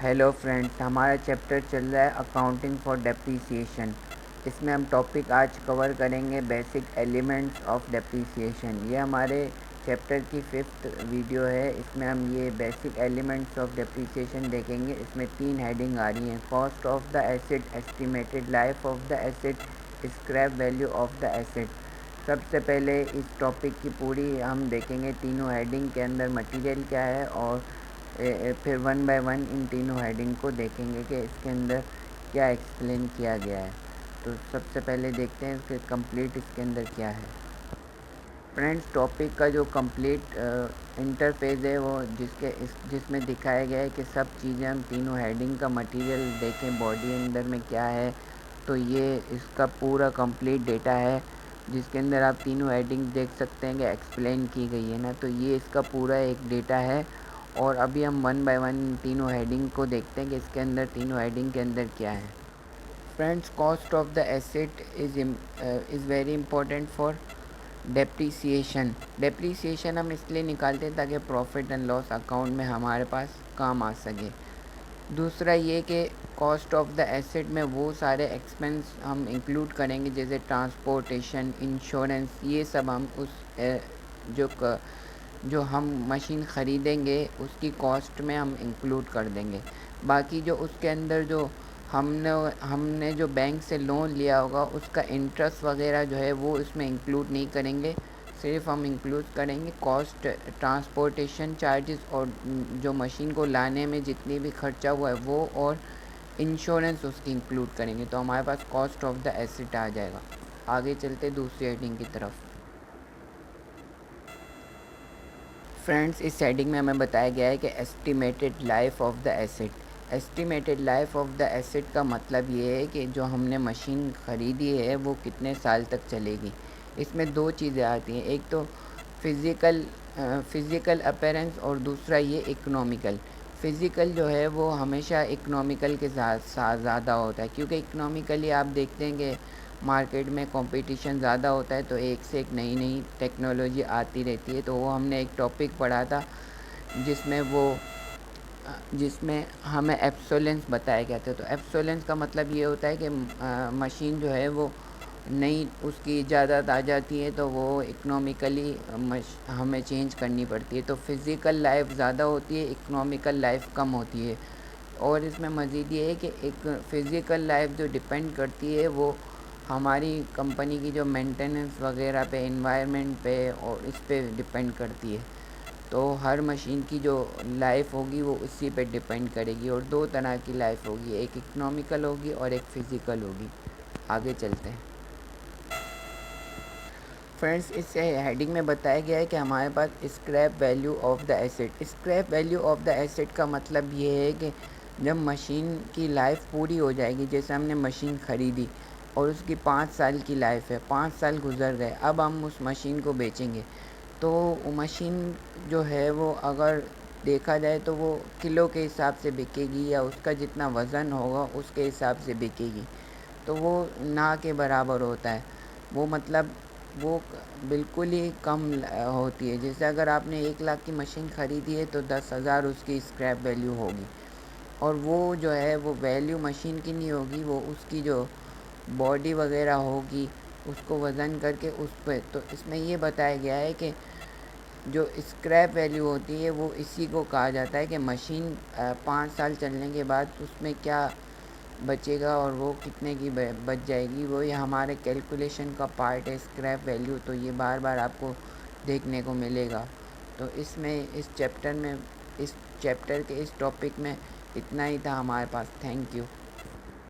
Hello friends, ہمارا chapter چل رہا ہے اکاؤنٹنگ فار ڈیپریسیشن۔ اس میں ہم ٹاپک آج کور کریں گے بیسک ایلیمنٹس آف ڈیپریسیشن۔ یہ ہمارے چیپٹر کی 5th ویڈیو ہے۔ اس میں ہم یہ بیسک ایلیمنٹس آف ڈیپریسیشن دیکھیں گے۔ اس میں 3 ہیڈنگ آ رہی ہیں: cost of the asset, estimated life of the asset, scrap value of the asset. سب سے پہلے اس ٹاپک کی پوری ہم دیکھیں گے تینوں ہیڈنگ کے اندر مٹیریل کیا ہے، اور پھر 1 بائی 1 ان تینوں ہیڈنگ کو دیکھیں گے کہ اس کے اندر کیا ایکسپلین کیا گیا ہے۔ تو سب سے پہلے دیکھتے ہیں کہ کمپلیٹ اس کے اندر کیا ہے۔ فرینڈس، ٹاپک کا جو کمپلیٹ انٹرفیس ہے وہ جس میں دکھایا گیا ہے کہ سب چیزیں ہم تینوں ہیڈنگ کا مٹیریل دیکھیں، باڈی اندر میں کیا ہے، تو یہ اس کا پورا کمپلیٹ ڈیٹا ہے جس کے اندر آپ تینوں ہیڈنگ دیکھ سکتے ہیں کہ ایکسپلین کی گئی ہے نا۔ تو یہ اس کا پورا ایک ڈیٹا ہے، اور ابھی ہم 1 بائی 1 تینوں ہیڈنگ کو دیکھتے ہیں کہ اس کے اندر تینوں ہیڈنگ کے اندر کیا ہے۔ Friends, cost of the asset is very important for depreciation. Depreciation ہم اس لیے نکالتے ہیں تاکہ پروفٹ اینڈ لاس اکاؤنٹ میں ہمارے پاس کام آ سکے۔ دوسرا یہ کہ کاسٹ آف دا ایسٹ میں وہ سارے ایکسپنس ہم انکلوڈ کریں گے، جیسے ٹرانسپورٹیشن، انشورنس، یہ سب ہم اس جو ہم مشین خریدیں گے اس کی کاسٹ میں ہم انکلوڈ کر دیں گے۔ باقی جو اس کے اندر جو ہم نے جو بینک سے لون لیا ہوگا اس کا انٹرسٹ وغیرہ جو ہے وہ اس میں انکلوڈ نہیں کریں گے، صرف ہم انکلوڈ کریں گے کاسٹ، ٹرانسپورٹیشن چارجز، اور جو مشین کو لانے میں جتنی بھی خرچہ ہوا ہے وہ، اور انشورنس اس کی انکلوڈ کریں گے۔ تو ہمارے پاس کاسٹ آف دا ایسٹ آ جائے گا۔ آگے چلتے دوسری ہیڈنگ کی طرف۔ فرینڈس، اس ہیڈنگ میں ہمیں بتایا گیا ہے کہ estimated life of the asset. Estimated life of the asset کا مطلب یہ ہے کہ جو ہم نے مشین خریدی ہے وہ کتنے سال تک چلے گی۔ اس میں 2 چیزیں آتی ہیں، ایک تو فزیکل اپیرنس، اور دوسرا یہ اکنومیکل۔ فزیکل جو ہے وہ ہمیشہ اکنومیکل کے ساتھ زیادہ ہوتا ہے، کیونکہ اکنومیکلی آپ دیکھتے ہیں کہ مارکیٹ میں کمپٹیشن زیادہ ہوتا ہے، تو ایک سے ایک نئی ٹیکنالوجی آتی رہتی ہے۔ تو وہ ہم نے ایک ٹاپک پڑھا تھا جس میں ہمیں ایبسولینس بتایا گیا تھا۔ تو ایبسولینس کا مطلب یہ ہوتا ہے کہ مشین جو ہے وہ نئی اس کی ایجادات آ جاتی ہے تو وہ اکنومیکلی ہمیں چینج کرنی پڑتی ہے۔ تو فزیکل لائف زیادہ ہوتی ہے، اکنومیکل لائف کم ہوتی ہے۔ اور اس میں مزید یہ ہے کہ ایک فزیکل لائف جو ڈیپینڈ کرتی ہے وہ ہماری کمپنی کی جو مینٹیننس وغیرہ پہ، انوائرمنٹ پہ، اور اس پہ ڈیپینڈ کرتی ہے۔ تو ہر مشین کی جو لائف ہوگی وہ اسی پہ ڈیپینڈ کرے گی، اور 2 طرح کی لائف ہوگی، ایک اکنومیکل ہوگی اور ایک فزیکل ہوگی۔ آگے چلتے ہیں۔ فرینڈس، اس ہیڈنگ میں بتایا گیا ہے کہ ہمارے پاس scrap value of the asset. Scrap value of the asset کا مطلب یہ ہے کہ جب مشین کی لائف پوری ہو جائے گی، جیسے ہم نے مشین خریدی اور اس کی 5 سال کی لائف ہے، 5 سال گزر گئے، اب ہم اس مشین کو بیچیں گے، تو مشین جو ہے وہ اگر دیکھا جائے تو وہ کلو کے حساب سے بکے گی، یا اس کا جتنا وزن ہوگا اس کے حساب سے بکے گی، تو وہ نہ کے برابر ہوتا ہے۔ وہ مطلب وہ بالکل ہی کم ہوتی ہے۔ جیسے اگر آپ نے 1 لاکھ کی مشین خریدی ہے تو 10,000 اس کی اسکریپ ویلیو ہوگی، اور وہ جو ہے وہ ویلیو مشین کی نہیں ہوگی، وہ اس کی جو باڈی وغیرہ ہوگی اس کو وزن کر کے اس پہ۔ تو اس میں یہ بتایا گیا ہے کہ جو اسکریپ ویلیو ہوتی ہے وہ اسی کو کہا جاتا ہے کہ مشین 5 سال چلنے کے بعد اس میں کیا بچے گا اور وہ کتنے کی بچ جائے گی، وہ یہ ہمارے کیلکولیشن کا پارٹ ہے اسکریپ ویلیو۔ تو یہ بار بار آپ کو دیکھنے کو ملے گا۔ تو اس میں اس چیپٹر کے اس ٹاپک میں اتنا ہی تھا ہمارے پاس۔ Thank you.